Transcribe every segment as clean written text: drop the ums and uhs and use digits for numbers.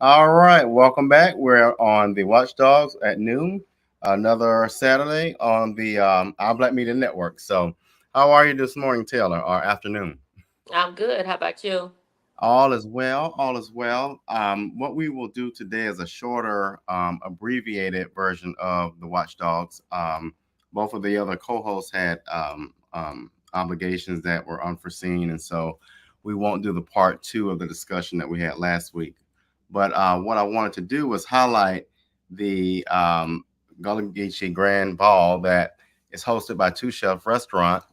All right, welcome back. We're on the Watchdogs at noon, another Saturday on the Our Black Media Network. So, how are you this morning, Taylor, or afternoon? I'm good. How about you? All is well. All is well. What we will do today is a shorter, abbreviated version of the Watchdogs. Both of the other co-hosts had obligations that were unforeseen, and so we won't do the part two of the discussion that we had last week. But what I wanted to do was highlight the Gullah Geechie Grand Ball that is hosted by Two Chef Restaurant.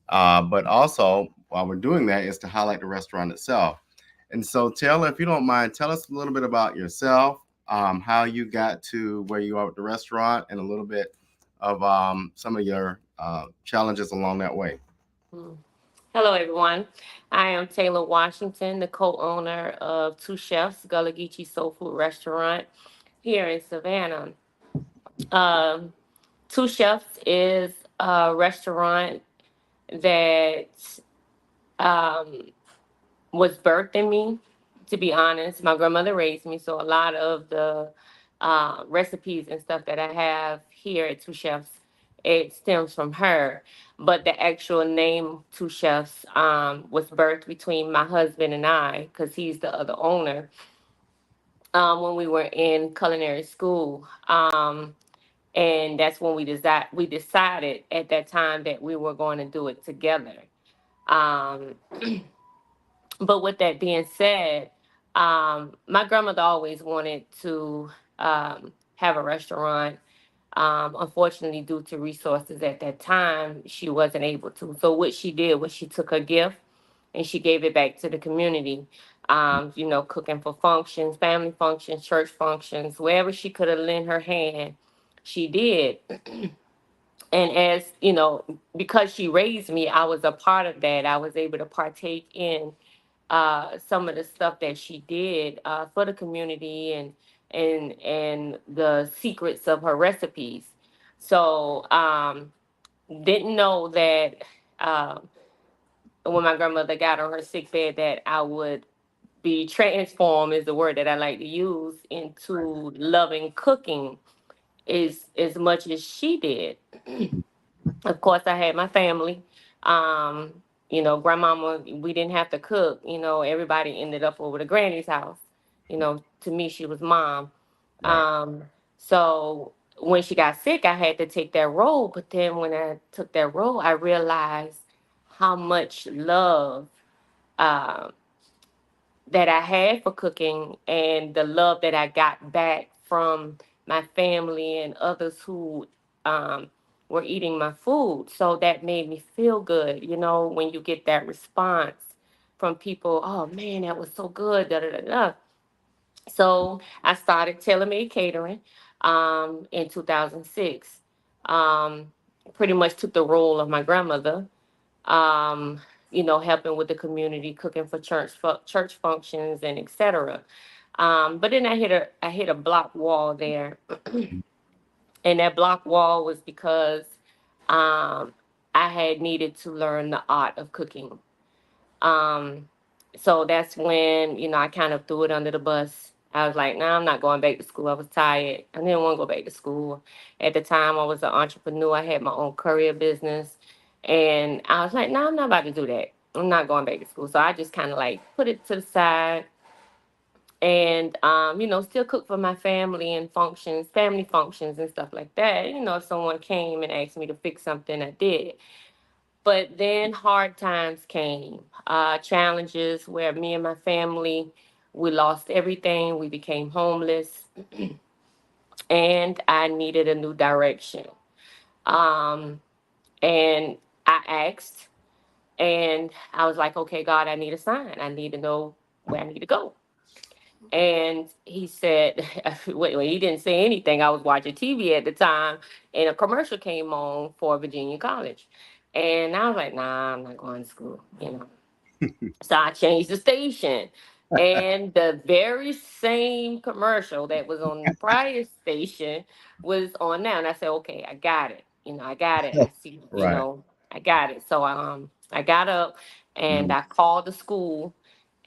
But also, while we're doing that, is to highlight the restaurant itself. And so, Taylor, if you don't mind, tell us a little bit about yourself, how you got to where you are with the restaurant, and a little bit of some of your challenges along that way. Mm. Hello, everyone. I am Taylor Washington, the co-owner of Two Chefs Gullah Geechee Soul Food Restaurant here in Savannah. Um, Two Chefs is a restaurant that um, was birthed in me. To be honest, my grandmother raised me, so a lot of the recipes and stuff that I have here at Two Chefs, it stems from her. But the actual name Two Chefs was birthed between my husband and I, because he's the other owner. When we were in culinary school, and that's when we decided at that time that we were going to do it together. Um, But with that being said, my grandmother always wanted to have a restaurant. Unfortunately, due to resources at that time, she wasn't able to. So what she did was she took her gift and she gave it back to the community. Cooking for functions, family functions, church functions, wherever she could have lent her hand, she did. And as you know, because she raised me, I was a part of that. I was able to partake in some of the stuff that she did for the community and the secrets of her recipes. So didn't know that um, when my grandmother got on her sick bed that I would be transformed is the word that I like to use into loving cooking is as much as she did. Of course, I had my family. Grandmama, we didn't have to cook. Everybody ended up over to Granny's house. To me, she was mom. Right. So when she got sick, I had to take that role. But then when I took that role, I realized how much love uh, that I had for cooking and the love that I got back from my family and others who um, were eating my food. So that made me feel good, when you get that response from people, oh man, that was so good, da da da da. So I started Tailor Made Catering in 2006. Um, Pretty much took the role of my grandmother, helping with the community, cooking for church functions and etc. But then I hit a block wall there, and that block wall was because um, I had needed to learn the art of cooking. Um, so that's when I kind of threw it under the bus. I was like, "Nah, I'm not going back to school." I was tired. I didn't want to go back to school. At the time, I was an entrepreneur. I had my own courier business, and I was like, "Nah, I'm not about to do that. I'm not going back to school." So I just kind of like put it to the side, and still cook for my family and family functions and stuff like that. If someone came and asked me to fix something, I did. But then hard times came, challenges where me and my family, we lost everything. We became homeless, and I needed a new direction. Um, and I asked, and I was like, okay, God, I need a sign. I need to know where I need to go. And he said, wait, he didn't say anything. I was watching TV at the time, and a commercial came on for Virginia College. And I was like, nah, I'm not going to school. So I changed the station. And the very same commercial that was on the prior station was on now. And I said, okay, I got it. I got it. I see, Right. I got it. So I got up and Mhm. I called the school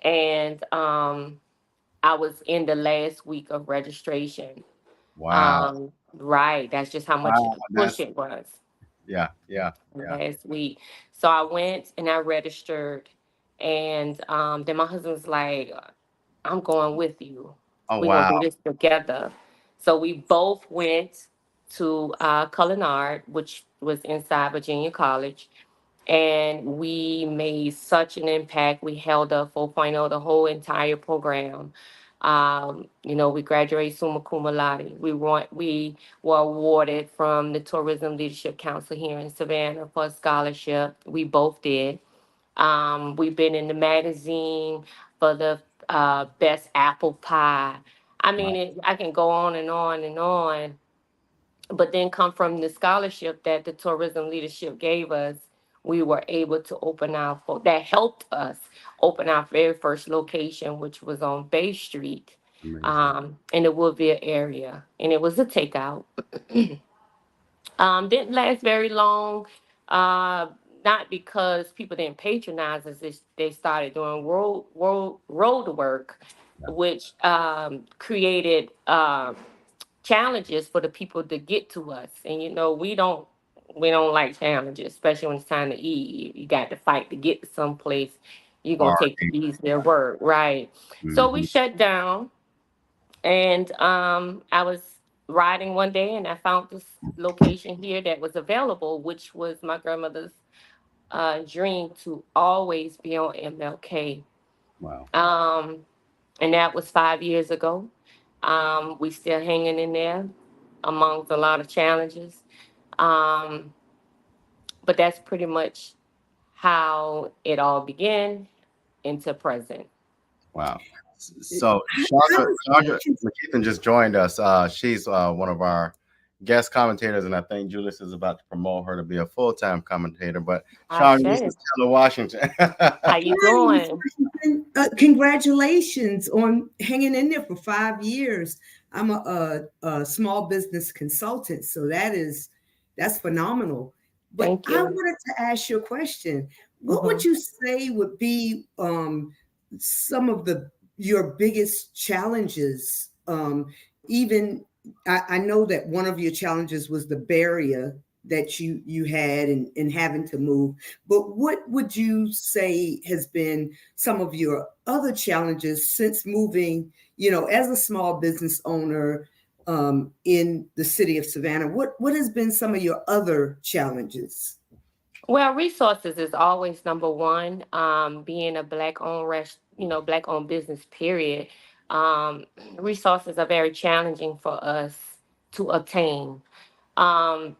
and I was in the last week of registration. Wow. Right. That's just how much Wow. push That's it was yeah, yeah, yeah. last week. So I went and I registered, and then my husband was like, "I'm going with you. Oh We're gonna wow. do this together." So we both went to Culinary, which was inside Virginia College, and we made such an impact. We held a 4.0, the whole entire program. We graduated summa cum laude. We were awarded from the Tourism Leadership Council here in Savannah for a scholarship. We both did. We've been in the magazine for the best apple pie. I mean, Wow. I can go on and on and on, but then come from the scholarship that the tourism leadership gave us, we were able to that helped us open our very first location, which was on Bay Street, Amazing. in the Woodville area, and it was a takeout. Didn't last very long, uh, not because people didn't patronize us. They started doing road work, Yeah. which created challenges for the people to get to us. And we don't like challenges, especially when it's time to eat. You got to fight to get to some place. You're gonna take the Party. easier work, right? So we Hmm. shut down, and I was riding one day and I found this location here that was available, which was my grandmother's dream to always be on MLK. Wow. Um, and that was 5 years ago. We still hanging in there amongst a lot of challenges. Um, but that's pretty much how it all began into present. Wow. How So Chandra is McKeithen just joined us. She's one of our guest commentators, and I think Julius is about to promote her to be a full-time commentator. But I Chandra, this say, is Taylor Washington. how you Hi, Miss doing? Washington. Congratulations on hanging in there for 5 years. I'm a small business consultant, so that's phenomenal. But Thank I you. wanted to ask you a question. What Hmm. would you say would be some of your biggest challenges? Even I know that one of your challenges was the barrier that you had in having to move. But what would you say has been some of your other challenges since moving, as a small business owner in the city of Savannah? What has been some of your other challenges? Well, resources is always number one. Being a black owned business, period. Um, Resources are very challenging for us to obtain. Um,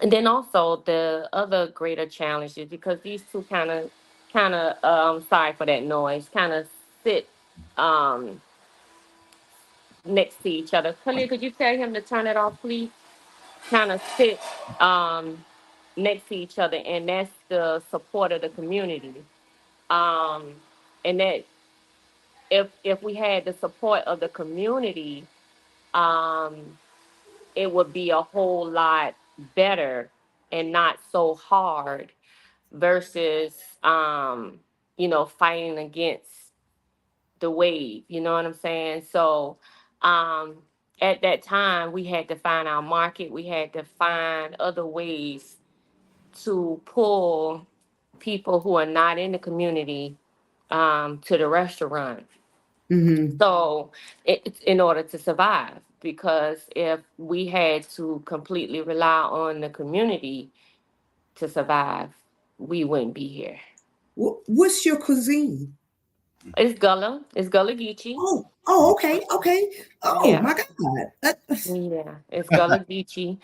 and then also the other greater challenges, because these two sorry for that noise, kind of sit um, next to each other. Khalil, could you tell him to turn it off, please? Kind of sit um, next to each other, and that's the support of the community. Um, and that if we had the support of the community, um, it would be a whole lot better and not so hard versus fighting against the wave. You know what I'm saying? So um, at that time, we had to find our market. We had to find other ways to pull people who are not in the community to the restaurant. Mm-hmm. So in order to survive, because if we had to completely rely on the community to survive, we wouldn't be here. What's your cuisine? It's Gullah Geechee. Okay. Oh Yeah, my God. yeah, it's Gullah Geechee.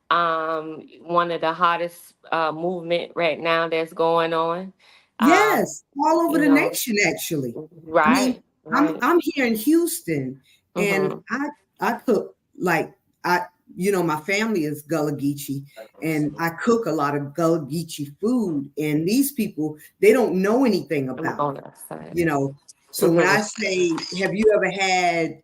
One of the hottest movement right now that's going on. Um, Yes, all over you the know, nation, actually. I mean, right, I'm right. I'm here in Houston, and Mm-hmm. I cook like my family is Gullah Geechee, and I cook a lot of Gullah Geechee food, and these people they don't know anything I'm about on it, that side. you know. So when I Mm-hmm. say, have you ever had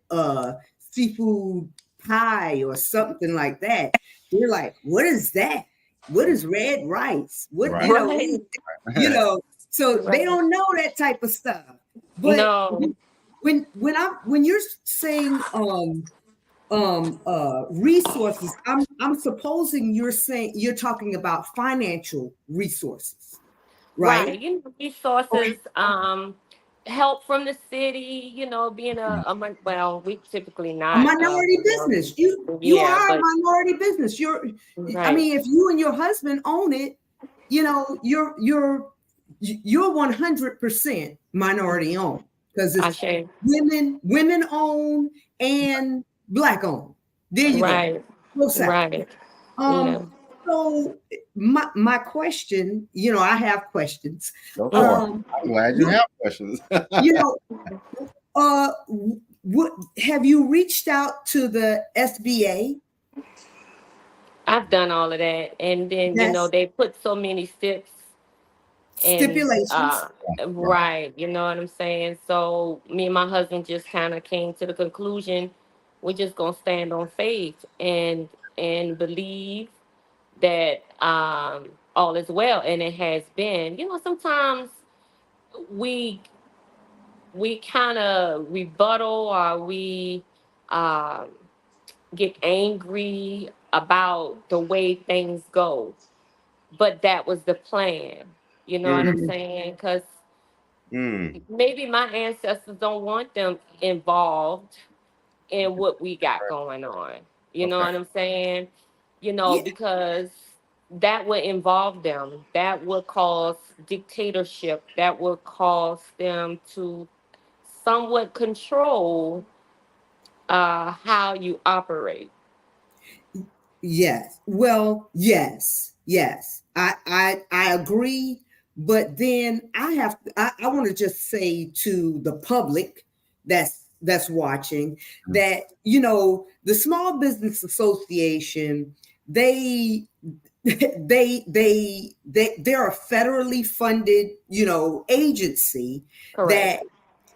seafood pie or something like that? They're like, what is that? What is red rice? Right. What Right, you know, so they right. don't know that type of stuff. But No. when you're saying resources, I'm supposing you're talking about financial resources, right? Right. You know, Okay. resources, help from the city, you know, being well, we typically A not minority minority. business. You Yeah, are a but minority business. I right. mean, if you and your husband own it, you know, you're 100% minority owned because I it's share. women owned and black owned. There you go. Right. Both sides. Right. Yeah. Um, so my question, you know, I have questions. Go for it. Um, I'm glad you have questions. you know, uh, what have you reached out to the SBA? I've done all of that. And then, you know, That's they put so many steps and stipulations. Right. right, you know what I'm saying? So me and my husband just kind of came to the conclusion we're just gonna stand on faith and believe that all is well, and it has been. You know, sometimes we we kind of rebuttal or we um get angry about the way things go, but that was the plan. You know what Mm, I'm Mhm. saying? Because mm, maybe my ancestors don't want them involved in what we got going on. You know okay. what I'm saying? You know, Yeah, because that would involve them. That would cause dictatorship. That would cause them to somewhat control how you operate. yes. Well, yes, yes. I agree, but then I want to just say to the public that's watching Mm, that, you know, the Small Business Association, they they're a federally funded, you know, agency Correct.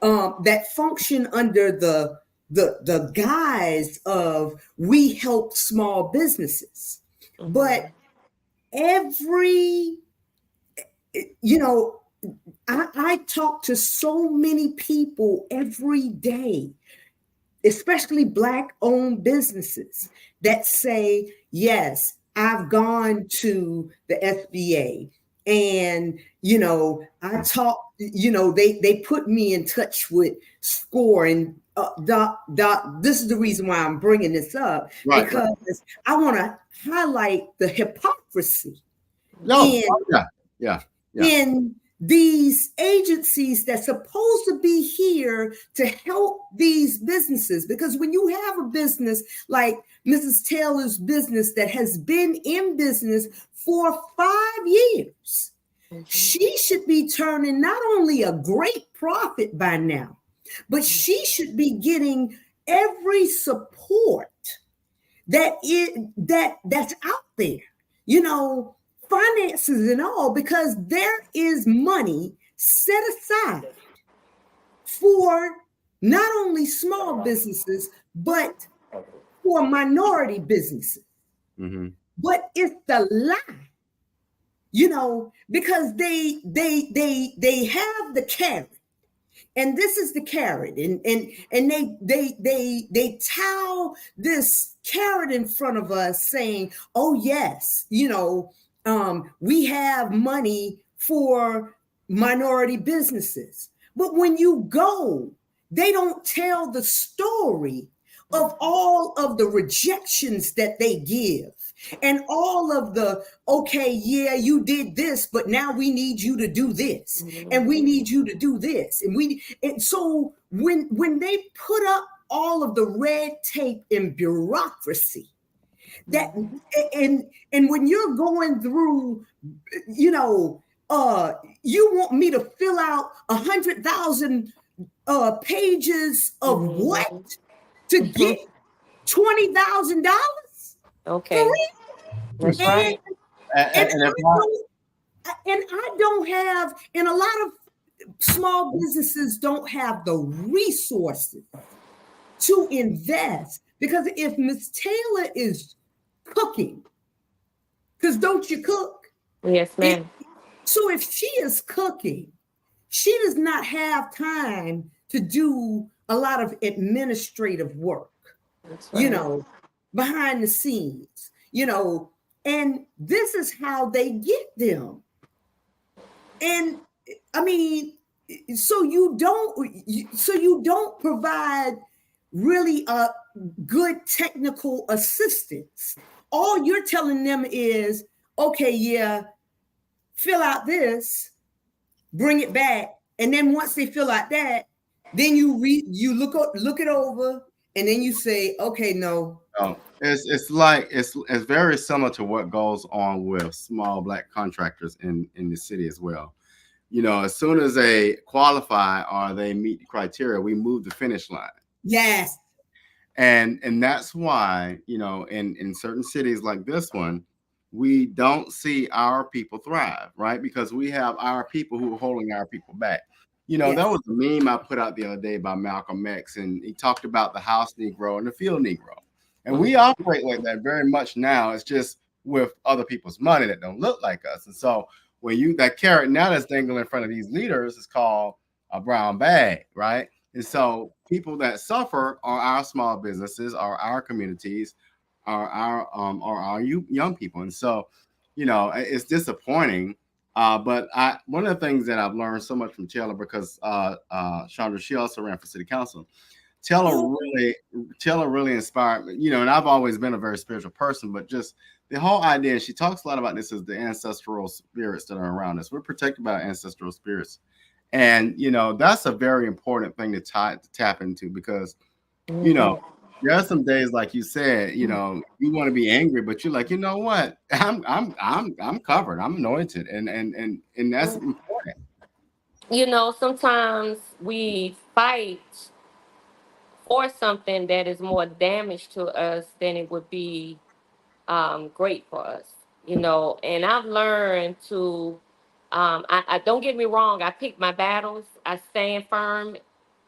that that function under the guise of we help small businesses. But Hmm. every, you know, I talk to so many people every day, especially black owned businesses, that say, yes, I've gone to the SBA and, you know, I talk, you know, they put me in touch with SCORE and this is the reason why I'm bringing this up, right, right. because I want to highlight the hypocrisy No, in oh, yeah, yeah, yeah. in these agencies that's supposed to be here to help these businesses. Because when you have a business like Mrs. Taylor's business that has been in business for 5 years, Hmm. she should be turning not only a great profit by now, but she should be getting every support that's out there, you know, finances and all, because there is money set aside for not only small businesses but for minority businesses. Hmm. But it's the lie, you know, because they have the carrot, and this is the carrot, and they tout this carrot in front of us saying, oh yes, you know, we have money for minority businesses. But when you go, they don't tell the story of all of the rejections that they give, and all of the, okay, yeah, you did this, but now we need you to do this, and we need you to do this, and so when they put up all of the red tape and bureaucracy, that and when you're going through, you know, you want me to fill out 100,000 pages of what Hmm. to get $20,000 for Okay, it? that's And right. and And if I don't have, and a lot of small businesses don't have the resources to invest, because if Miss Taylor is cooking, because don't you cook? Yes, It, ma'am. so if she is cooking, she does not have time to do a lot of administrative work, That's you right. know, behind the scenes, and this is how they get them. And I mean, so you don't provide really a good technical assistance. All you're telling them is, okay, yeah, fill out this, bring it back, and then once they fill out that, then you look it over, and then you say, okay, no. It's very similar to what goes on with small black contractors in the city as well. As soon as they qualify or they meet the criteria, we move the finish line. Yes. And that's why, in certain cities like this one, we don't see our people thrive, right? Because we have our people who are holding our people back. Yes. That was a meme I put out the other day by Malcolm X, and he talked about the house Negro and the field Negro. And we operate like that very much now. It's just with other people's money that don't look like us. And so when that carrot now that's dangling in front of these leaders is called a brown bag, right? And so people that suffer are our small businesses, are our communities, are our young people. And so, it's disappointing. But one of the things that I've learned so much from Taylor, because Chandra, she also ran for city council. Taylor really inspired me, and I've always been a very spiritual person, but just the whole idea, and she talks a lot about this, is the ancestral spirits that are around us. We're protected by ancestral spirits. And, that's a very important thing to tap into, because, there are some days, like you said, you want to be angry, but you're like, you know what? I'm covered. I'm anointed. And that's important. Sometimes we fight for something that is more damage to us than it would be great for us. And I've learned to, I don't get me wrong, I pick my battles, I stand firm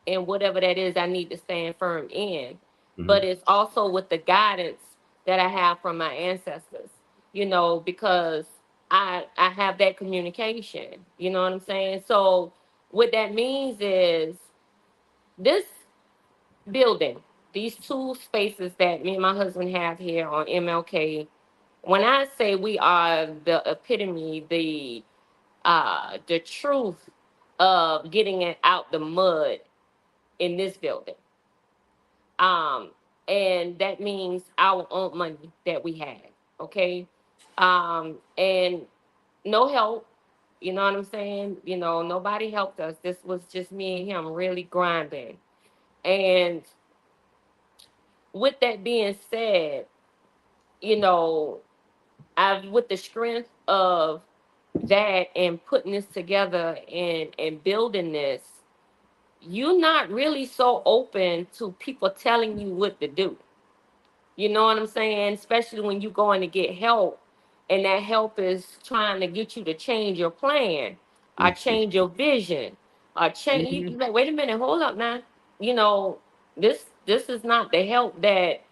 in whatever that is I need to stand firm in. But Mhm. it's also with the guidance that I have from my ancestors, because I have that communication. You know what I'm saying? So what that means is this building, these two spaces that me and my husband have here on MLK, when I say we are the epitome, the truth of getting it out the mud in this building. Um, and that means our own money that we had. Okay. And no help. You know what I'm saying? Nobody helped us. This was just me and him really grinding. And with that being said, you know, I've with the strength of that and putting this together and building this, you're not really so open to people telling you what to do. You know what I'm saying? Especially when you going to get help, and that help is trying to get you to change your plan or Mhm. change your vision or change. You Mhm. like, wait a minute, hold up now. You know, this is not the help that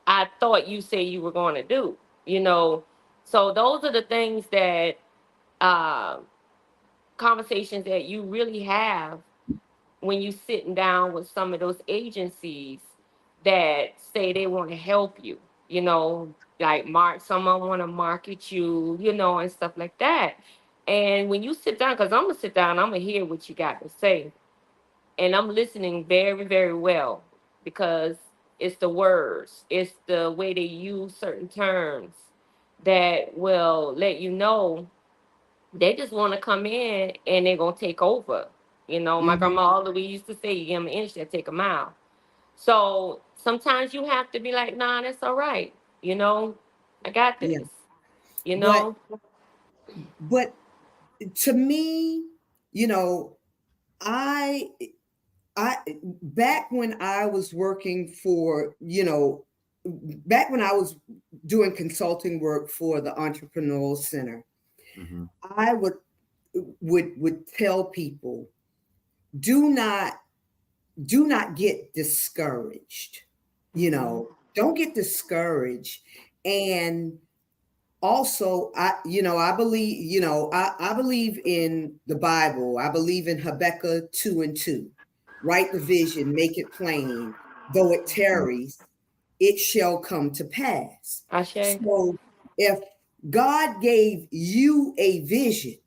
I thought you said you were going to do. You know, so those are the things that uh, conversations that you really have when you sitting down with some of those agencies that say they want to help you, like someone want to market you, and stuff like that. And when you sit down, because I'm gonna sit down, I'm gonna hear what you got to say, and I'm listening very, very well, because it's the words, it's the way they use certain terms that will let you know they just want to come in and they're gonna take over. My grandma Mhm. always used to say, "You give them an inch, they take a mile." So sometimes you have to be like, "Nah, that's all right. You know, I got Yeah. this." You But know, but to me, you know, I I back when I was working for, back when I was doing consulting work for the Entrepreneurial Center, Mhm. I would tell people, do not get discouraged. hmm Don't get discouraged. And also, I believe, I believe in the Bible. I believe in Habakkuk 2:2. write the vision, make it plain, though it tarries, it shall come to pass. Ashe. So if God gave you a vision,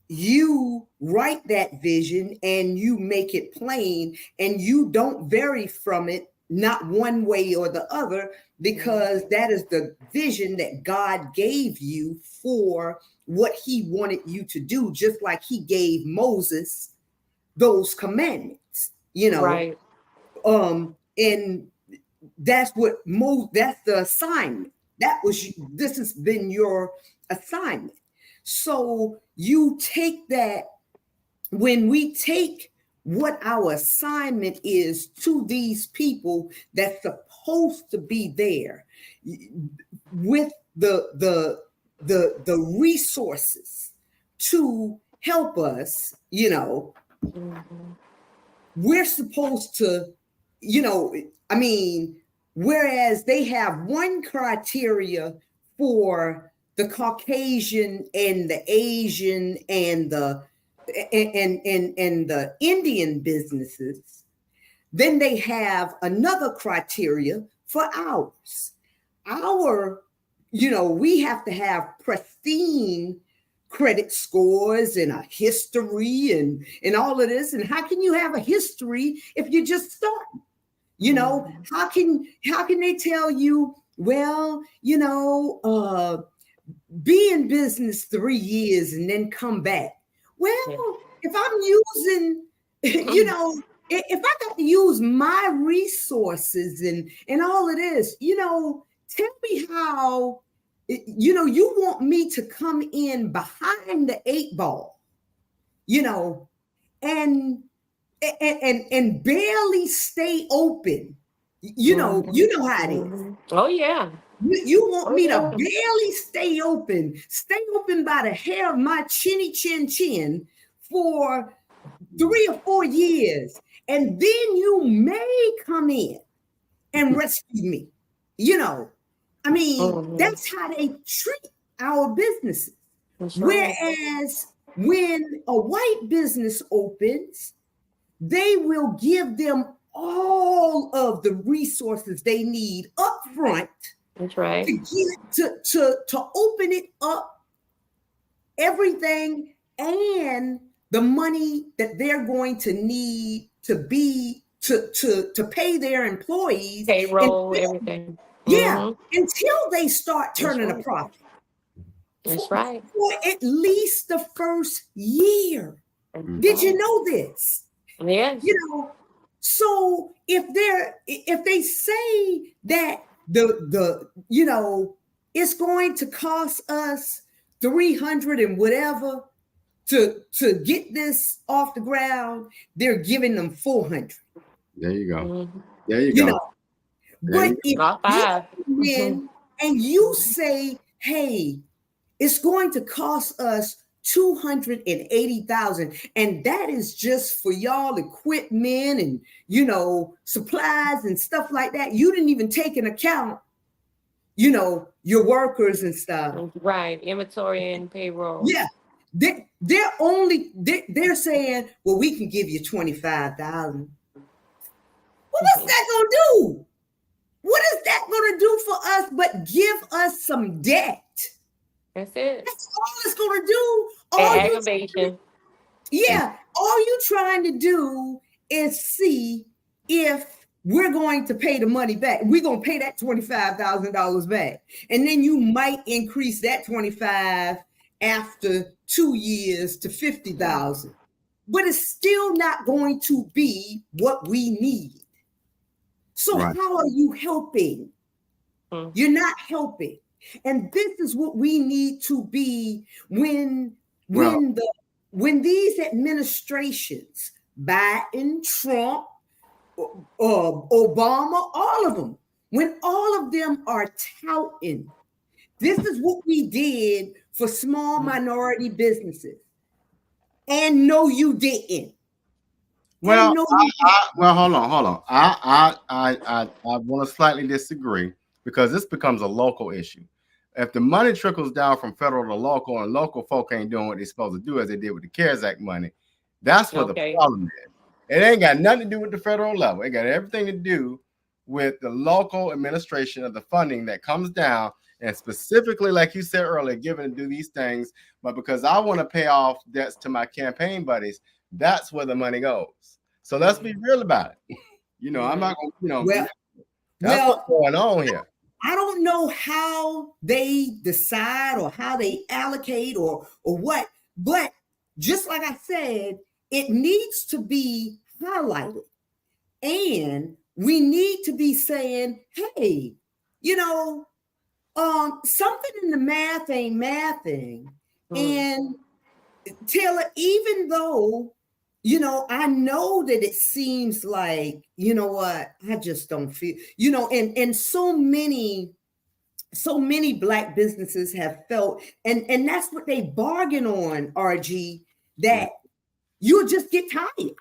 you write that vision and you make it plain, and you don't vary from it, not one way or the other, because that is the vision that God gave you for what he wanted you to do, just like he gave Moses those commandments, Right. And that's what that's the assignment. This has been your assignment. So you take that, when we take what our assignment is to these people that's supposed to be there with the resources to help us, we're supposed to, whereas they have one criteria for the Caucasian and the Asian and the Indian businesses, then they have another criteria for ours. We have to have pristine credit scores and a history and all of this. And how can you have a history if you just start? How can they tell you, well, be in business 3 years and then come back? Well, if I'm using, if I got to use my resources and all of this, tell me how, you want me to come in behind the 8 ball, and barely stay open. You know how it is. Oh yeah. You want me to barely stay open by the hair of my chinny chin for 3 or 4 years. And then you may come in and rescue me. That's how they treat our businesses. Whereas when a white business opens, they will give them all of the resources they need up front. That's right. To open it up, everything, and the money that they're going to need to pay their employees, payroll, everything. Yeah, until they start turning a profit. That's right. For at least the first year. Did you know this? Yes. So if they say that it's going to cost us 300 and whatever to get this off the ground, they're giving them 400. There you go. There you go. But if you come in and you say, hey, it's going to cost us $280,000, and that is just for y'all equipment and supplies and stuff like that. You didn't even take into account your workers and stuff. Right, inventory and payroll. Yeah, they're saying, well, we can give you $25,000. Well, what's that gonna do? What is that gonna do for us but give us some debt? That's it. That's all it's gonna do. Aggravation. All you trying to do is see if we're going to pay the money back. We're gonna pay that $25,000 back, and then you might increase that 25 after 2 years to 50,000. But it's still not going to be what we need. So how are you helping? You're not helping. And this is what we need to be when these administrations, Biden, Trump, Obama, all of them, when all of them are touting, this is what we did for small minority businesses. And no, you didn't. Well, hold on. I want to slightly disagree, because this becomes a local issue. If the money trickles down from federal to local, and local folk ain't doing what they're supposed to do, as they did with the CARES Act money, that's where the problem is. It ain't got nothing to do with the federal level. It got everything to do with the local administration of the funding that comes down, and specifically, like you said earlier, given to do these things. But because I want to pay off debts to my campaign buddies, that's where the money goes. So let's be real about it. I'm not going to, Well, that's what's going on here. I don't know how they decide or how they allocate or what, but just like I said, it needs to be highlighted. And we need to be saying, hey, something in the math ain't mathing. And Taylor, even though, I know that it seems like, what, I just don't feel, and so many Black businesses have felt, and that's what they bargain on, RG, that you'll just get tired.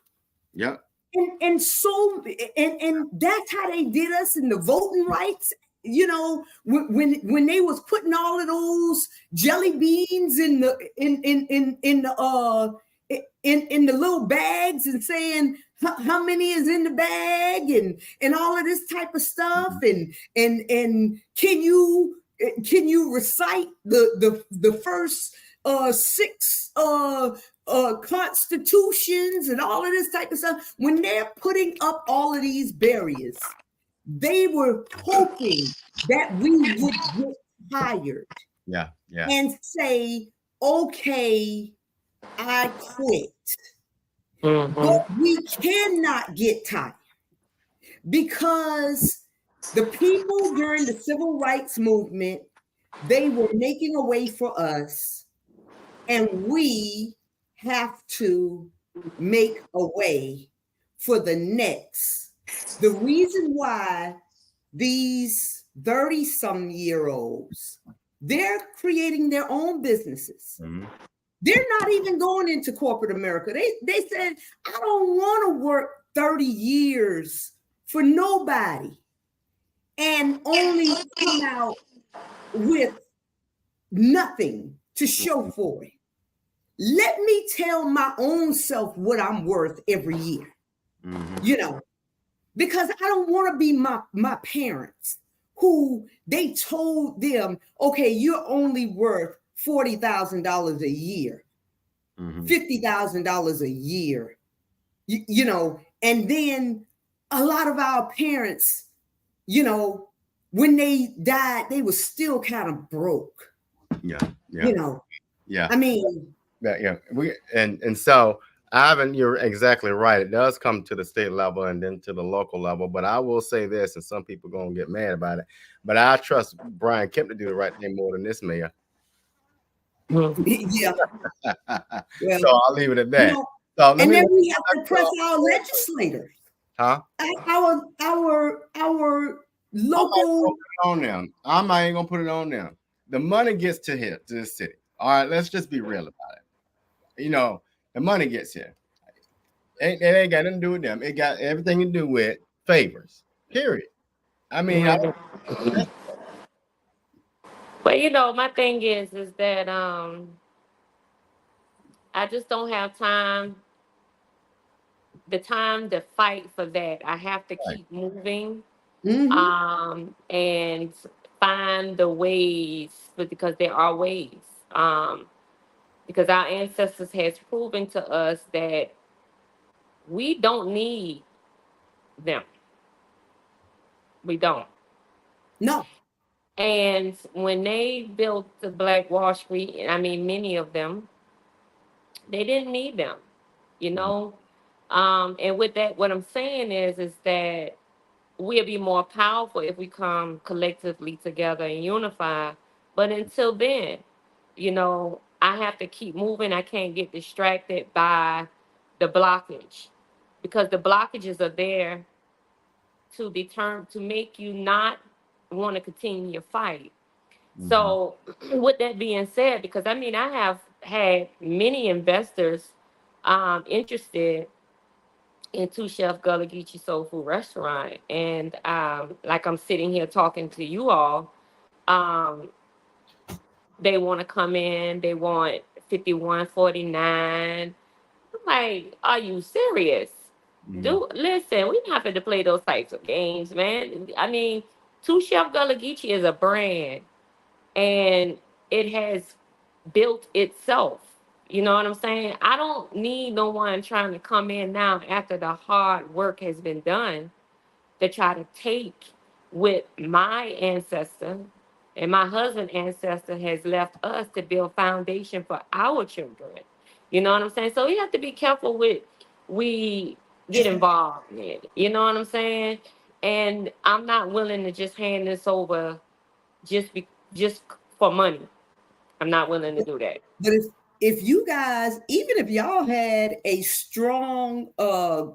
Yeah. And that's how they did us in the voting rights. When they was putting all of those jelly beans in the little bags and saying how many is in the bag and all of this type of stuff, and can you recite the first 6 constitutions and all of this type of stuff? When they're putting up all of these barriers, they were hoping that we would get tired. Yeah. And say, okay, I quit. But we cannot get tired, because the people during the civil rights movement, they were making a way for us, and we have to make a way for the next. The reason why these 30-some-year-olds, they're creating their own businesses. They're not even going into corporate America. They said, I don't want to work 30 years for nobody and only come out with nothing to show for it. Let me tell my own self what I'm worth every year, because I don't want to be my parents who they told them, okay, you're only worth $40,000 a year, $50,000 a year, and then a lot of our parents, when they died, they were still kind of broke. Yeah. I mean, and so Ivan, you're exactly right. It does come to the state level and then to the local level. But I will say this, and some people are gonna get mad about it, but I trust Brian Kemp to do the right thing more than this mayor. Yeah. So I'll leave it at that. And then we have to press our legislators. Huh? Our local. I'm not even gonna put it on them. The money gets to here, to the city. All right, let's just be real about it. The money gets here. It ain't got nothing to do with them. It got everything to do with favors. Period. I mean, but my thing is that I just don't have the time to fight for that. I have to keep moving, and find the ways, because there are ways. Because our ancestors has proven to us that we don't need them. We don't. No. And when they built the Black Wall Street, many of them, they didn't need them, And with that, what I'm saying is that we'll be more powerful if we come collectively together and unify. But until then, I have to keep moving. I can't get distracted by the blockage, because the blockages are there to make you not want to continue your fight. So with that being said, because I have had many investors interested in Two Chef Gullah Geechie Soul Food Restaurant, and like I'm sitting here talking to you all, they want to come in. They want $51.49. I'm like, are you serious? Mhm. Do listen, we not fit to play those types of games, man. I mean, Two Chef Gullah Geechee is a brand, and it has built itself. You know what I'm saying? I don't need no one trying to come in now after the hard work has been done to try to take what my ancestor and my husband's ancestor has left us to build foundation for our children. You know what I'm saying? So we have to be careful with we get involved in it. You know what I'm saying? And I'm not willing to just hand this over just for money. I'm not willing to do that. But if you guys, even if y'all had a strong uh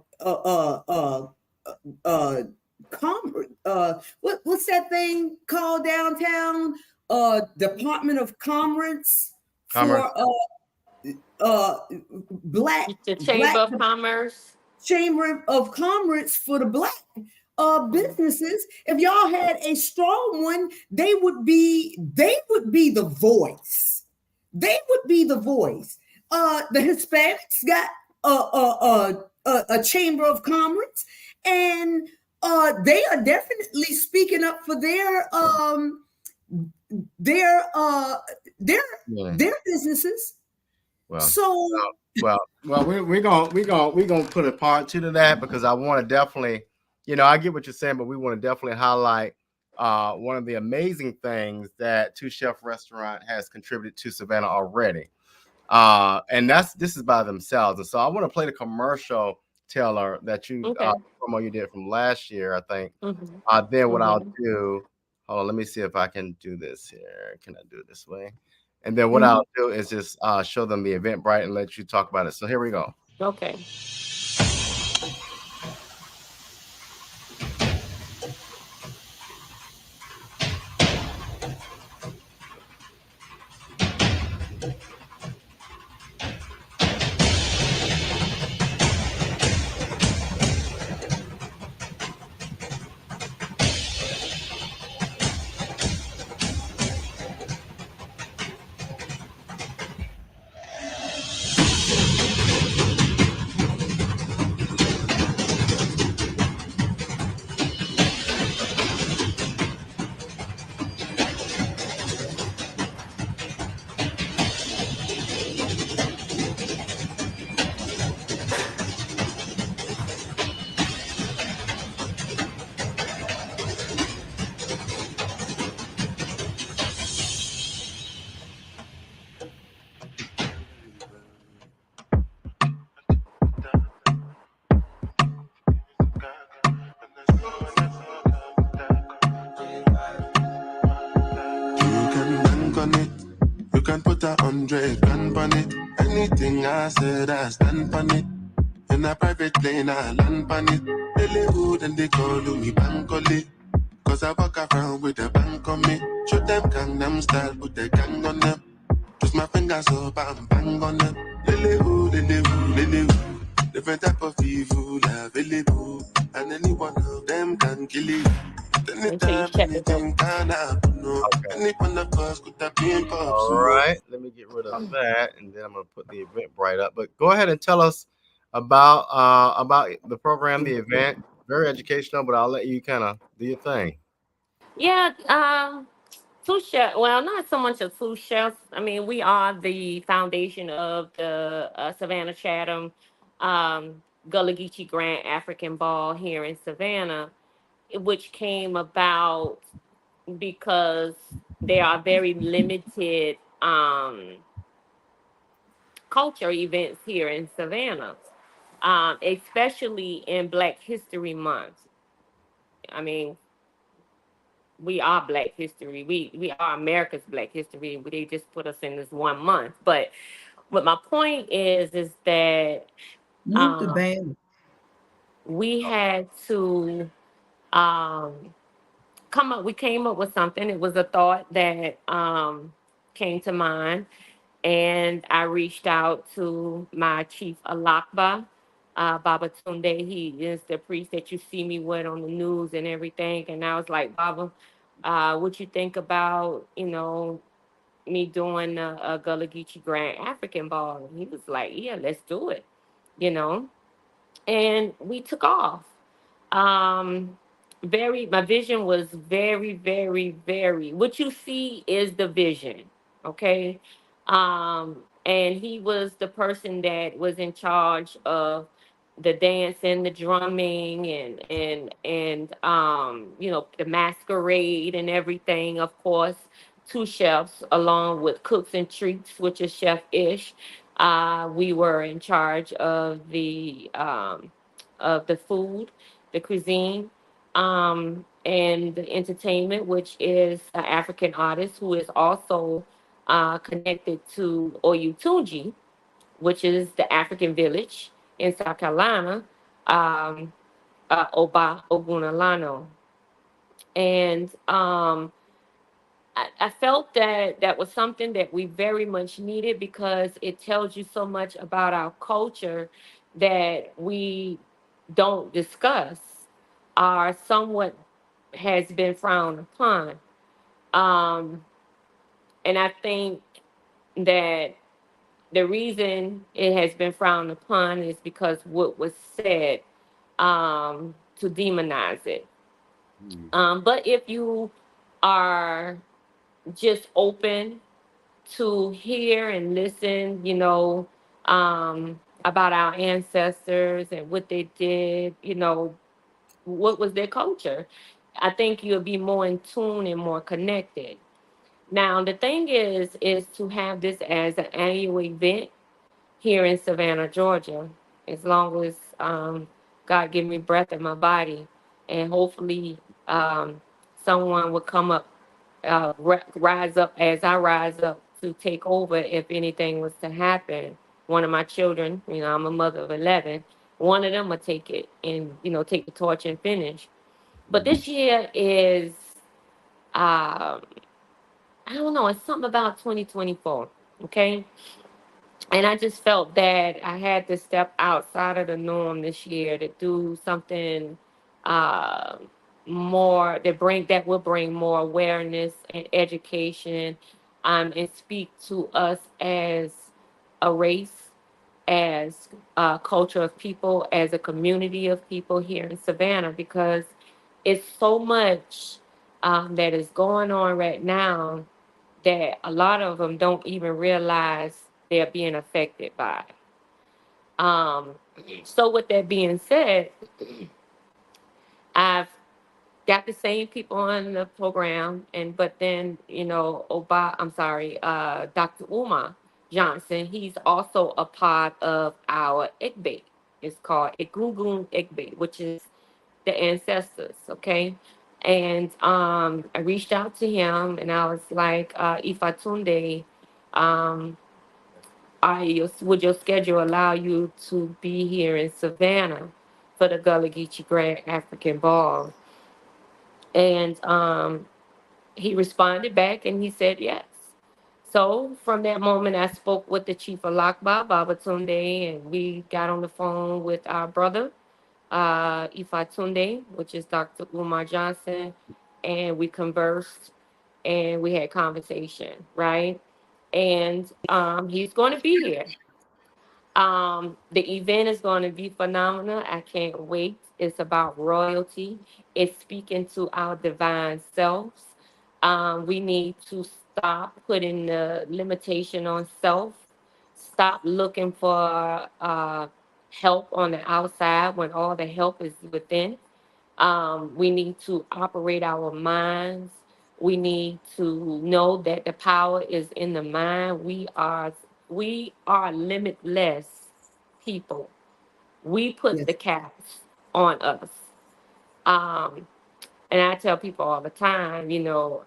what's that thing called downtown? Department of Commerce Commerce. for uh black The Chamber black of Commerce. Chamber of Commerce for the black businesses. If y'all had a strong one, they would be the voice. They would be the voice. The Hispanics got a chamber of commerce, and they are definitely speaking up for their uh their Yeah. their businesses. Well, So we're gonna put a part two to that because I want to definitely, I get what you're saying, but we want to definitely highlight one of the amazing things that Two Chef Restaurant has contributed to Savannah already. And this is by themselves. And so I want to play the commercial, Taylor, that Okay. promo you did from last year, I think. Mm-hmm. Then what I'll Mm-hmm. do, hold on, let me see if I can do this here. Can I do it this way? And then what mhm. I'll do is just show them the Eventbrite and let you talk about it. So here we go. Okay. You can bank on it. You can put 100 grand on it. Anything I said, I stand on it. In a private plane, I land on it. They lay hood and they call me Bankole. Cause I walk around with a bank on me. Show them Gangnam style, put the gang on them. Twist my fingers up and bang on them. Lily who, lily who, lily who. Different type of evil available. And any one of them can kill it. Make sure you Anytime, check this out. anything can happen. No. Okay. Any one of us could have been pops. All right. Let me get rid of that, and then I'm gonna put the Eventbrite up. But go ahead and tell us about the program, the event. Very educational, but I'll let you kind of do your thing. Yeah, two chefs. Well, not so much of two chefs. I mean, we are the foundation of the Savannah Chatham Gullah Geechie Grand African Ball here in Savannah, which came about because there are very limited culture events here in Savannah, especially in Black History Month. I mean, we are Black History. We are America's Black History. They just put us in this 1 month. But my point is that Muito um, bem. we had to um, come up. We came up with something. It was a thought that came to mind, and I reached out to my chief Alakba. Baba Tunde, he is the priest that you see me with on the news and everything. And I was like, Baba, what you think about, me doing a Gullah Geechee Grand African Ball? And he was like, yeah, let's do it, you know. and we took off. Um, my vision was very. What you see is the vision, okay? And he was the person that was in charge of the dancing, the drumming, and the masquerade and everything. Of course, two chefs along with cooks and treats, which is Chef Ish. We were in charge of the food, the cuisine, and the entertainment, which is an African artist who is also connected to Oyutunji, which is the African village in South Carolina, um, Oba Ogunalano. And I felt that that was something that we very much needed because it tells you so much about our culture that we don't discuss or somewhat has been frowned upon. Um, and I think that the reason it has been frowned upon is because what was said to demonize it. But if you are just open to hear and listen, about our ancestors and what they did, what was their culture, I think you'll be more in tune and more connected. Now, the thing is to have this as an annual event here in Savannah, Georgia, as long as God give me breath in my body, and hopefully someone will come up, rise up as I rise up to take over if anything was to happen. One of my children, I'm a mother of 11. One of them will take it and take the torch and finish. But this year is, um, I don't know, it's something about 2024. Okay, and I just felt that I had to step outside of the norm this year to do something uh, more that will bring more awareness and education, and speak to us as a race, as a culture of people, as a community of people here in Savannah, because it's so much that is going on right now that a lot of them don't even realize they're being affected by. Um, so with that being said, I've got the same people on the program, and but then Dr. Uma Johnson, he's also a part of our Igbe. It's called Egungun Igbe, which is the ancestors. Okay. And I reached out to him and I was like, Ifatunde, um, would your schedule allow you to be here in Savannah for the Gullah Geechie Grand African Ball? And he responded back and he said yes. So from that moment, I spoke with the chief of Lakba, Babatunde, and we got on the phone with our brother, Ifatunde, which is Dr. Umar Johnson, and we conversed and we had conversation, right? And he's going to be here. The event is going to be phenomenal. I can't wait. It's about royalty. It's speaking to our divine selves. We need to stop putting the limitation on self. Stop looking for help on the outside when all the help is within. We need to operate our minds. We need to know that the power is in the mind. We are limitless people. We put Yes. the caps on us. Um, and I tell people all the time,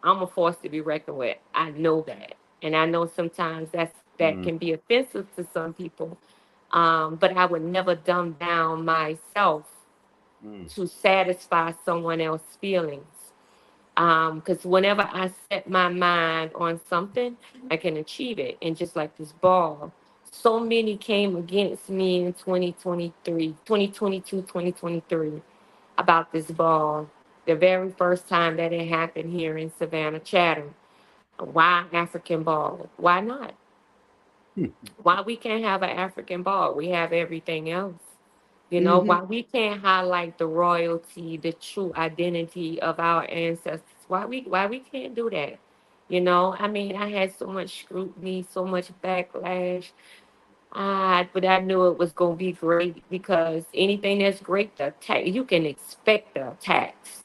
I'm a force to be reckoned with. I know that. And I know sometimes that can be offensive to some people. But I would never dumb down myself to satisfy someone else's feelings. Because whenever I set my mind on something, I can achieve it. And just like this ball, so many came against me in 2023, 2022, 2023 about this ball. The very first time that it happened here in Savannah, Chatham. Why African ball? Why not? Why we can't have an African ball? We have everything else. You know, why we can't highlight the royalty, the true identity of our ancestors? Why we can't do that? You know, I mean, I had so much scrutiny, so much backlash. But I knew it was gonna be great because anything that's great, the attack, you can expect the attacks.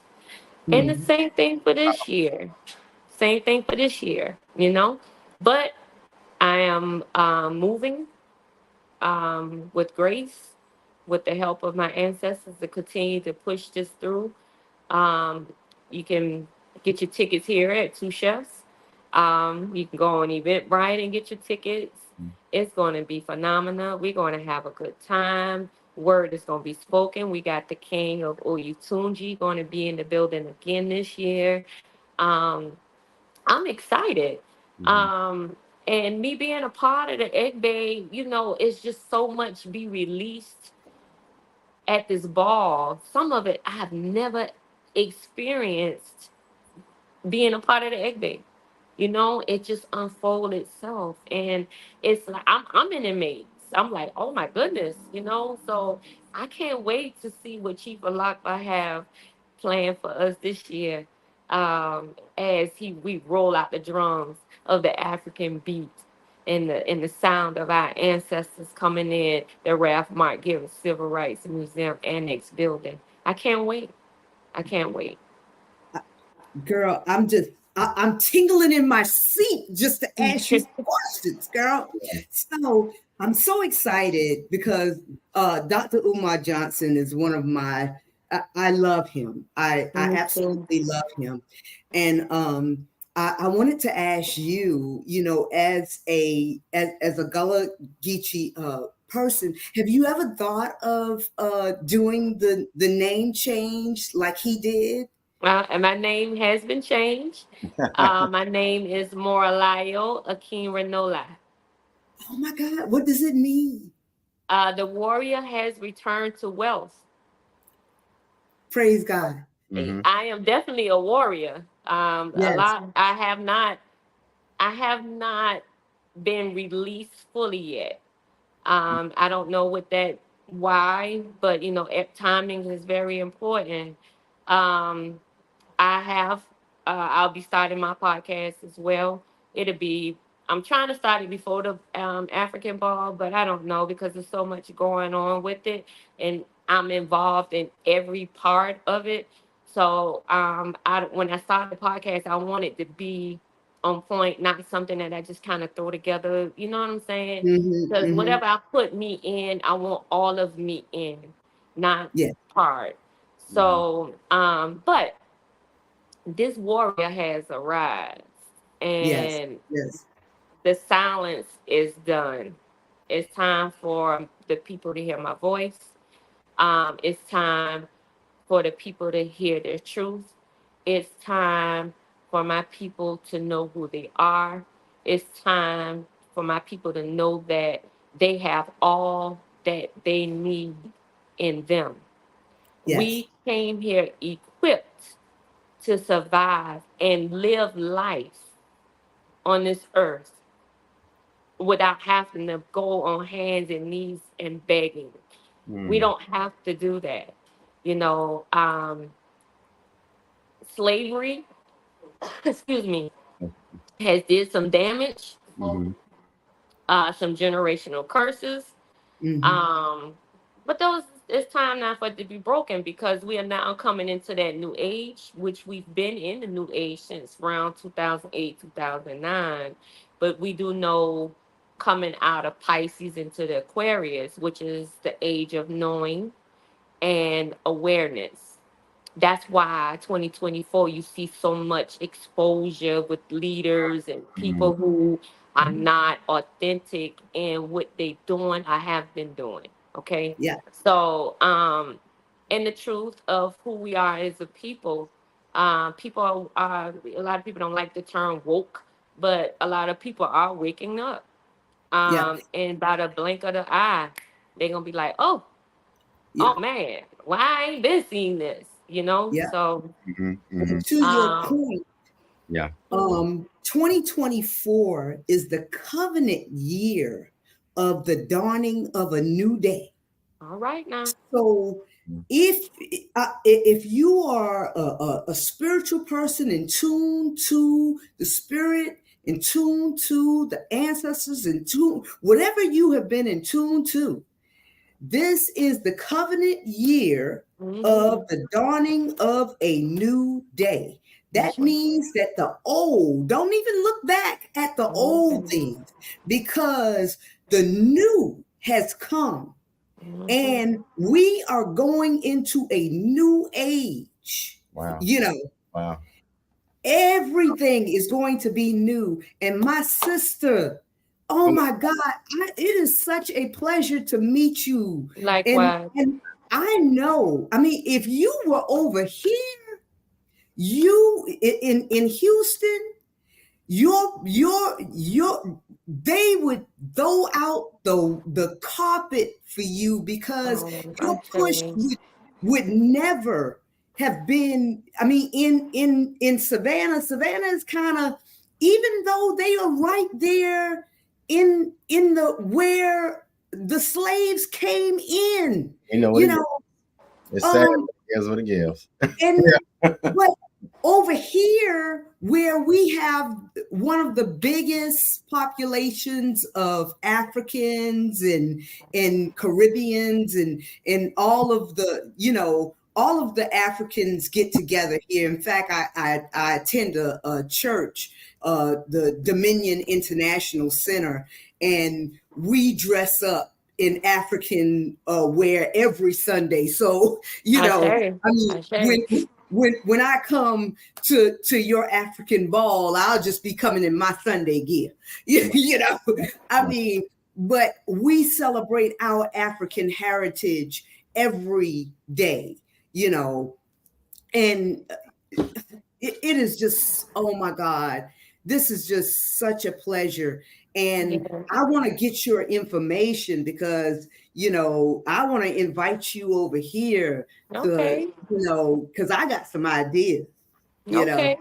And the same thing for this year. Same thing for this year, you know. But I am moving with grace, with the help of my ancestors to continue to push this through. Um, you can get your tickets here at Two Chefs. You can go on Eventbrite and get your tickets. It's going to be phenomenal. We're going to have a good time. Word is going to be spoken. We got the king of Oyotunji going to be in the building again this year. Um, I'm excited. And me being a part of the Egg Bay, you know, it's just so much be released at this ball. Some of it I have never experienced being a part of the Egg Bay. You know, it just unfolded itself. And it's like I'm in a maze. I'm like, oh my goodness, you know. So I can't wait to see what Chief Alakba have planned for us this year. As we roll out the drums of the African beat and the sound of our ancestors coming in the Ralph Mark Given Civil Rights Museum Annex building. I can't wait. I can't wait. Girl, I'm tingling in my seat just to ask you some questions, girl. So I'm so excited because Dr. Umar Johnson is one of I love him. I absolutely love him. And I wanted to ask you, you know, as a Gullah Geechee person, have you ever thought of doing the name change like he did? And my name has been changed. My name is Moralayo Akin Renola. Oh my God, what does it mean? The warrior has returned to wealth. Praise God. I am definitely a warrior. Yes. A lot. I have not been released fully yet. I don't know why, but you know, timing is very important. Um, I'll be starting my podcast as well. I'm trying to start it before the African ball, but I don't know because there's so much going on with it, and I'm involved in every part of it. So when I started the podcast, I want it to be on point, not something that I just kind of throw together. You know what I'm saying? Because whatever I put me in, I want all of me in, not part. So, but this warrior has arrived, and the silence is done. It's time for the people to hear my voice. It's time for the people to hear their truth. It's time for my people to know who they are. It's time for my people to know that they have all that they need in them. We came here equipped to survive and live life on this earth without having to go on hands and knees and begging. We don't have to do that. You know, slavery, excuse me, has did some damage, some generational curses. But it's time now for it to be broken because we are now coming into that new age, which we've been in the new age since around 2008, 2009. But we do know coming out of Pisces into the Aquarius, which is the age of knowing and awareness. That's why 2024, you see so much exposure with leaders and people who are not authentic in what they doing or have been doing. Okay. Yeah. So, and the truth of who we are as a people, people are, a lot of people don't like the term woke, but a lot of people are waking up. And by the blink of the eye, they're going to be like, oh man, why I ain't been seeing this, you know? So to your point, 2024 is the covenant year of the dawning of a new day. All right now. So if you are a spiritual person in tune to the spirit, in tune to the ancestors, in tune, whatever you have been in tune to, this is the covenant year of the dawning of a new day. That means that the old, don't even look back at the old things, because the new has come. And we are going into a new age. Wow. You know, Wow. everything is going to be new. And my sister, oh my God, it is such a pleasure to meet you. Likewise. And I know, I mean, if you were over here, you in Houston, they would throw out the carpet for you, because your push would never have been. I mean, in Savannah is kind of, even though they are right there in the where the slaves came in. It's sad, but it gives what it gives. And but over here, where we have one of the biggest populations of Africans and Caribbeans and all of the Africans get together here. In fact, I attend a church, the Dominion International Center, and we dress up in African wear every Sunday. So, I mean, when I come to your African ball, I'll just be coming in my Sunday gear. I mean, but we celebrate our African heritage every day, and it is just, oh my God, this is just such a pleasure. And I want to get your information, because, I want to invite you over here because I got some ideas, that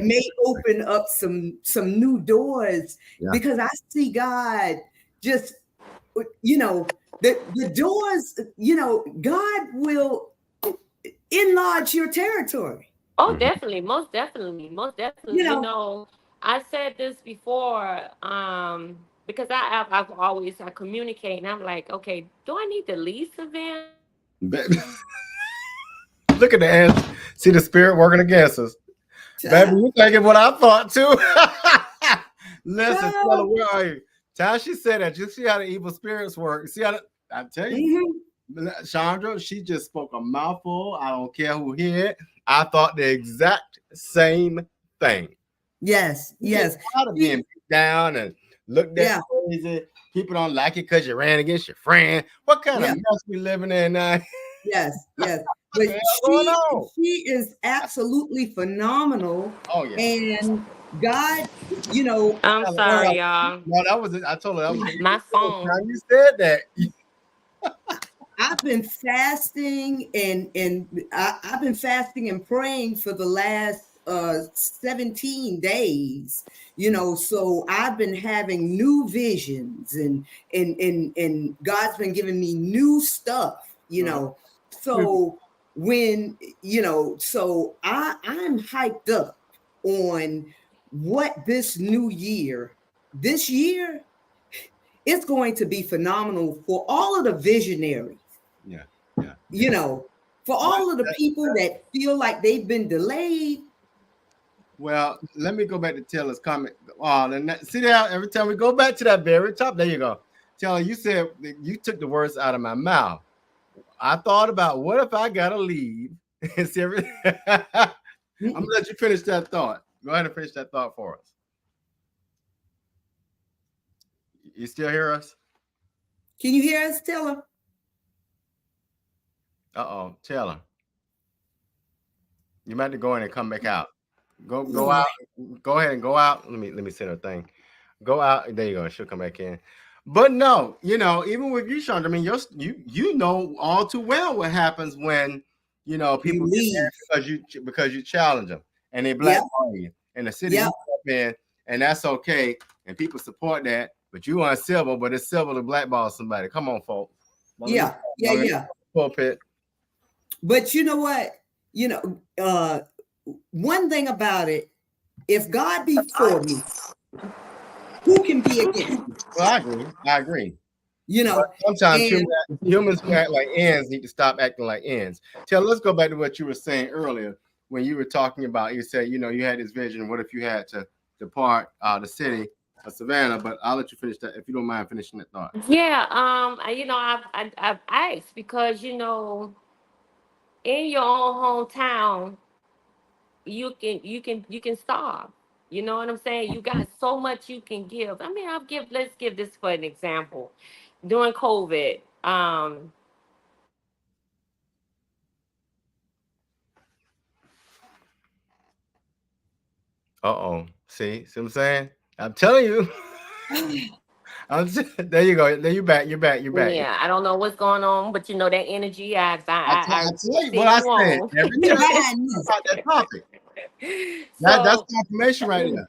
may open up some new doors, because I see God just, the doors, God will enlarge your territory. Oh, definitely. Most definitely. I said this before, because I've always communicate, and I'm like, okay, do I need to leave Savannah? Look at the answer. See the spirit working against us. Baby, you thinking what I thought too. Listen, tell her, where are you? Tashi said that. You see how the evil spirits work. See how I tell you, Chandra, she just spoke a mouthful. I don't care who hear it. I thought the exact same thing. Yes. Out of being beat down and looked at crazy. People don't like it because you ran against your friend. What kind of mess we living in now? Yes. But she is absolutely phenomenal. Oh yeah. And God, I'm sorry, y'all. No, that was it. I told her that was my phone. Now you said that. I've been fasting and I've been fasting and praying for the last 17 days, so I've been having new visions and God's been giving me new stuff, so when, so I'm hyped up on what this year, it's going to be phenomenal for all of the visionaries. For all of the people that feel like they've been delayed. Well, let me go back to Taylor's comment. See that every time we go back to that very top, there you go. Taylor, you said you took the words out of my mouth. I thought about, what if I gotta leave? I'm gonna let you finish that thought. Go ahead and finish that thought for us. You still hear us? Can you hear us, Taylor? Taylor. You might have to go in and come back out. Go out. Go ahead and go out. Let me send her thing. Go out. There you go. She'll come back in. But no, even with you, Chandra, I mean, you know all too well what happens when people get mad because you challenge them and they blackball you and the city you up in, and that's okay, and people support that. But you want silver, but it's silver to blackball somebody. Come on, folks. Yeah. Pulpit. But you know what? One thing about it, if God be for me, who can be against me? Well, I agree. But sometimes humans who act like ends need to stop acting like ends. Let's go back to what you were saying earlier when you were talking about, you said, you had this vision. What if you had to depart the city of Savannah? But I'll let you finish that if you don't mind finishing that thought. Yeah, I've asked because in your own hometown, you can starve. You know what I'm saying? You got so much you can give. I mean, let's give this for an example. During COVID, See what I'm saying? I'm telling you. There you go. There you're back. yeah, I don't know what's going on, but that energy, I tell you see what I you said on. every time about that topic. That's confirmation right there.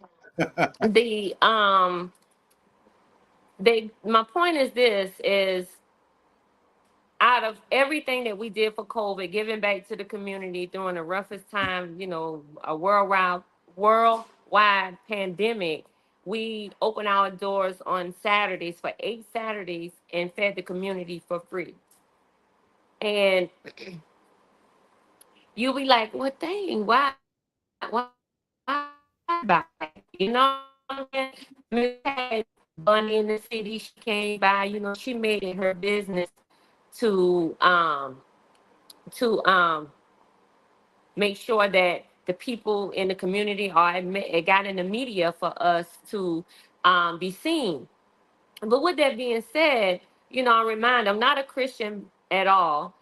My point is this is out of everything that we did for COVID, giving back to the community during the roughest time, a worldwide pandemic, we opened our doors on Saturdays for 8 Saturdays and fed the community for free. And you'll be like, well, dang, why buy? You know what I mean? Miss had Bunny in the city, she came by, she made it her business to make sure that the people in the community it got in the media for us to be seen. But with that being said, I'm not a Christian at all.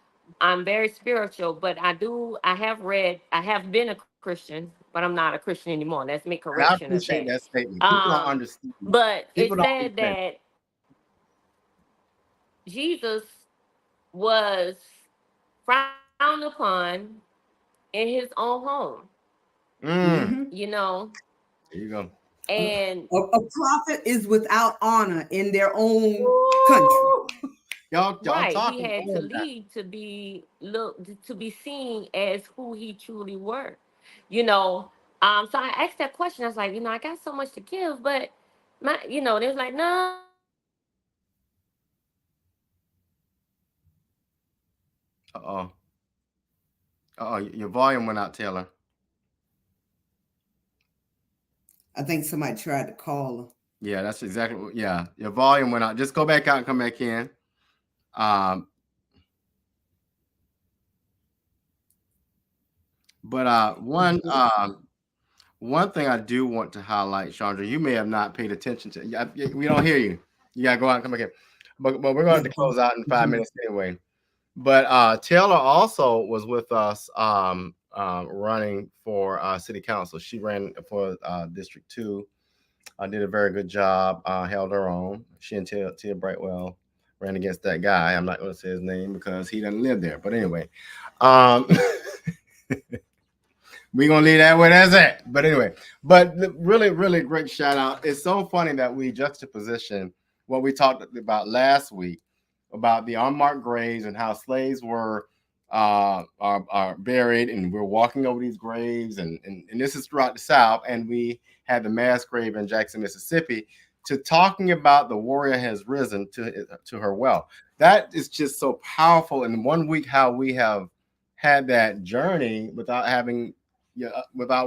I'm very spiritual, but I have been a Christian, but I'm not a Christian anymore. Let's make And I correction of appreciate that. that statement. People don't understand. But People it don't said understand. that Jesus was frowned upon in his own home. There you go. And a prophet is without honor in their own country. Y'all right, he talking had to on that. leave to be seen as who he truly were. So I asked that question. I was like, I got so much to give, but they was like, no. Your volume went out, Taylor. I think somebody tried to call her. Yeah, that's exactly what. Yeah, your volume went out. Just go back out and come back in. But one thing I do want to highlight, Chandra, you may have not paid attention to. We don't hear you. You gotta go out and come back in. But we're going to close out in 5 minutes anyway. But Taylor also was with us running for city council. She ran for District 2. Did a very good job, held her own. She and Tia Brightwell ran against that guy. I'm not going to say his name because he doesn't live there. But anyway, we're going to leave that where that's at. But anyway, really, really great shout out. It's so funny that we juxtaposition what we talked about last week about the unmarked graves and how slaves were are buried, and we're walking over these graves, and this is throughout the South, and we had the mass grave in Jackson, Mississippi, to talking about the warrior has risen to her wealth. That is just so powerful in 1 week, how we have had that journey without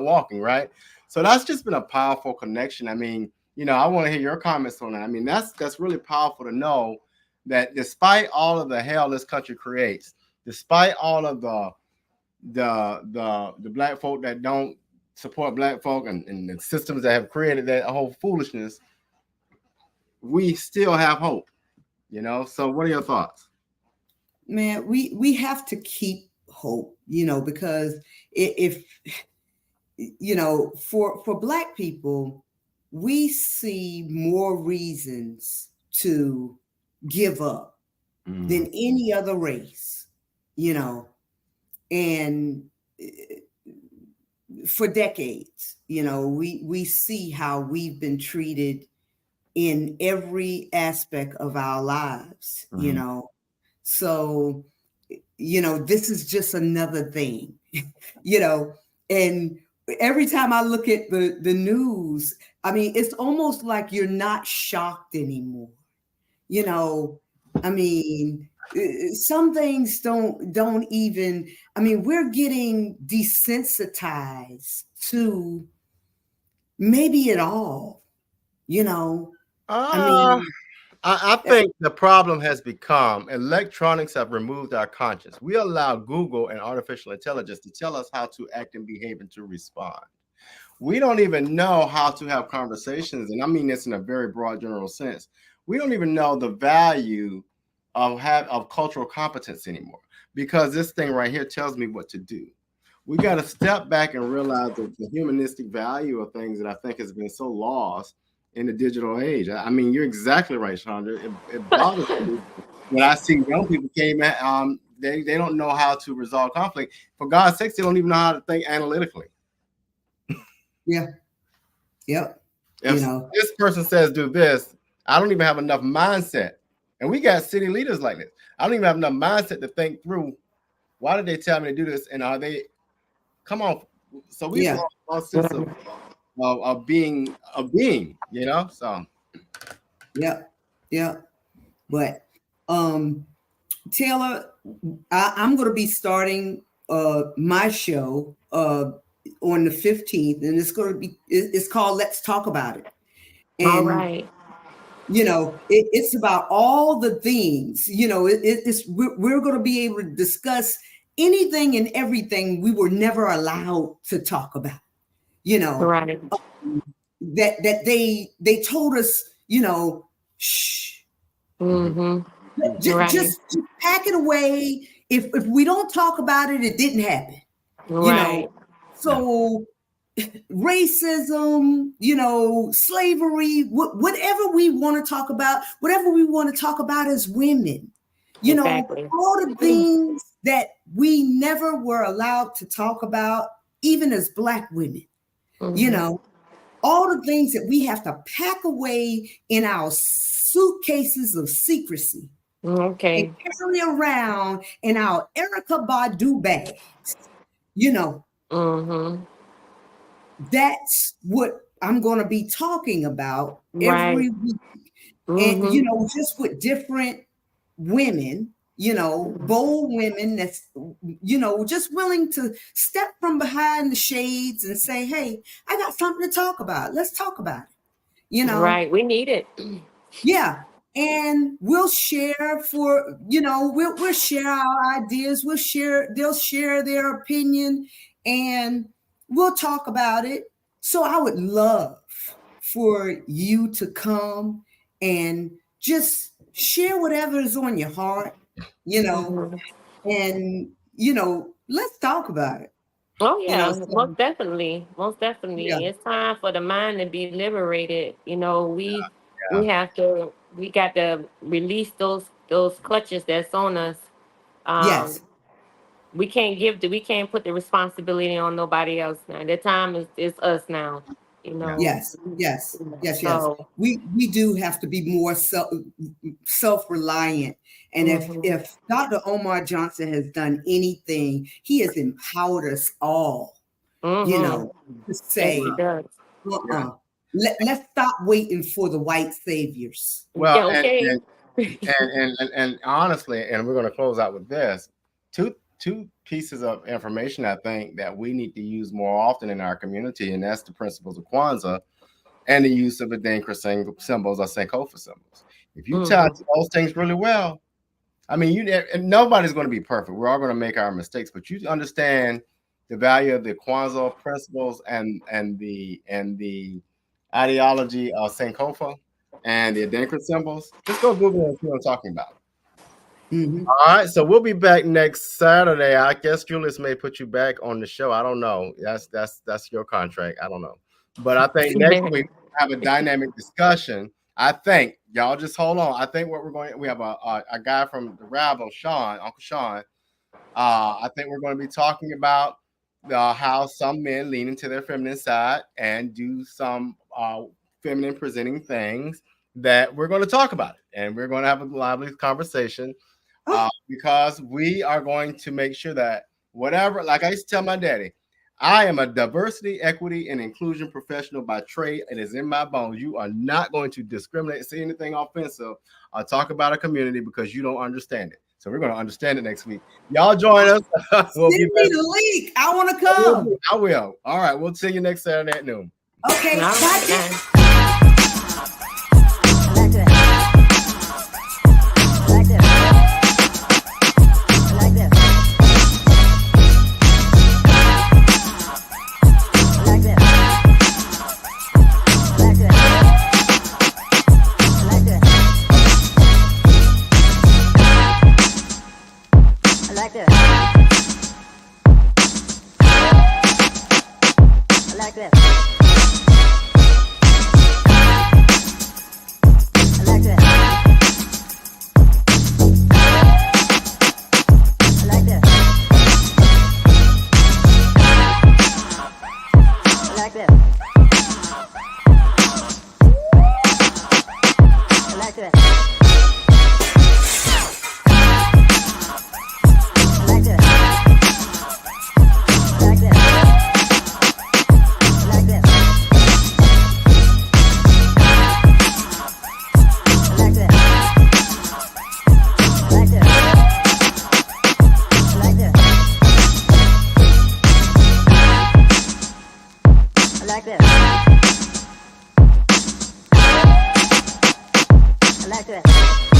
walking, right? So that's just been a powerful connection. I mean, I want to hear your comments on that. I mean, that's really powerful to know that despite all of the hell this country creates, despite all of the black folk that don't support black folk and the systems that have created that whole foolishness, we still have hope, So what are your thoughts? Man, we have to keep hope, because if for black people, we see more reasons to give up than any other race, and for decades, we see how we've been treated in every aspect of our lives, So, this is just another thing, and every time I look at the news, I mean, it's almost like you're not shocked anymore. I mean, some things don't even, I mean, we're getting desensitized to maybe it all, I mean, I think the problem has become electronics have removed our conscience. We allow Google and artificial intelligence to tell us how to act and behave and to respond. We don't even know how to have conversations. And I mean this in a very broad general sense. We don't even know the value of cultural competence anymore, because this thing right here tells me what to do. We got to step back and realize the humanistic value of things that I think has been so lost in the digital age. I mean, you're exactly right, Chandra. It bothers me when I see young people came at they don't know how to resolve conflict. For God's sakes, they don't even know how to think analytically. Yeah. Yep. If this person says do this, I don't even have enough mindset. And we got city leaders like this. I don't even have enough mindset to think through, why did they tell me to do this? And are they, come on. So we lost all sense of being, so. Yeah. But Taylor, I'm going to be starting my show on the 15th, and it's called Let's Talk About It. And, all right. It's about all the things, we're going to be able to discuss anything and everything we were never allowed to talk about, right. That they told us, shh, just pack it away. If we don't talk about it, it didn't happen, right. So racism, slavery, whatever we want to talk about, whatever we want to talk about as women, exactly. All the things that we never were allowed to talk about, even as Black women, all the things that we have to pack away in our suitcases of secrecy, and carry around in our Erykah Badu bags, That's what I'm going to be talking about every week. And, just with different women, bold women that's, just willing to step from behind the shades and say, hey, I got something to talk about. Let's talk about it. Right. We need it. Yeah. And we'll share we'll share our ideas. They'll share their opinion, and we'll talk about it. So I would love for you to come and just share whatever is on your heart, and, let's talk about it. Oh, yeah, most definitely. Most definitely. Yeah. It's time for the mind to be liberated. We got to release those clutches that's on us. Yes. We can't put the responsibility on nobody else now. The time is us now, Yes. So, We do have to be more self-reliant. And if Dr. Omar Johnson has done anything, he has empowered us all, to say, let's stop waiting for the white saviors. Well, okay. and honestly, and we're going to close out with this, two pieces of information I think that we need to use more often in our community, and that's the principles of Kwanzaa and the use of Adinkra symbols or Sankofa symbols. If you tie those things really well, I mean, and nobody's going to be perfect. We're all going to make our mistakes, but you understand the value of the Kwanzaa principles and the ideology of Sankofa and the Adinkra symbols. Just go Google and see what I'm talking about. All right, so we'll be back next Saturday. I guess Julius may put you back on the show. I don't know. That's your contract. I don't know, but I think next week we'll have a dynamic discussion. I think y'all just hold on. I think we have a guy from the Rabble, Uncle Sean. I think we're going to be talking about how some men lean into their feminine side and do some feminine presenting things that we're going to talk about it, and we're going to have a lively conversation. because we are going to make sure that whatever, like I used to tell my daddy, I am a diversity, equity, and inclusion professional by trade. It is in my bones. You are not going to discriminate, say anything offensive, or talk about a community because you don't understand it. So we're going to understand it next week. Y'all join us. Send me the link. I want to come. I will. All right. We'll see you next Saturday at noon. Okay. All right, then. like this.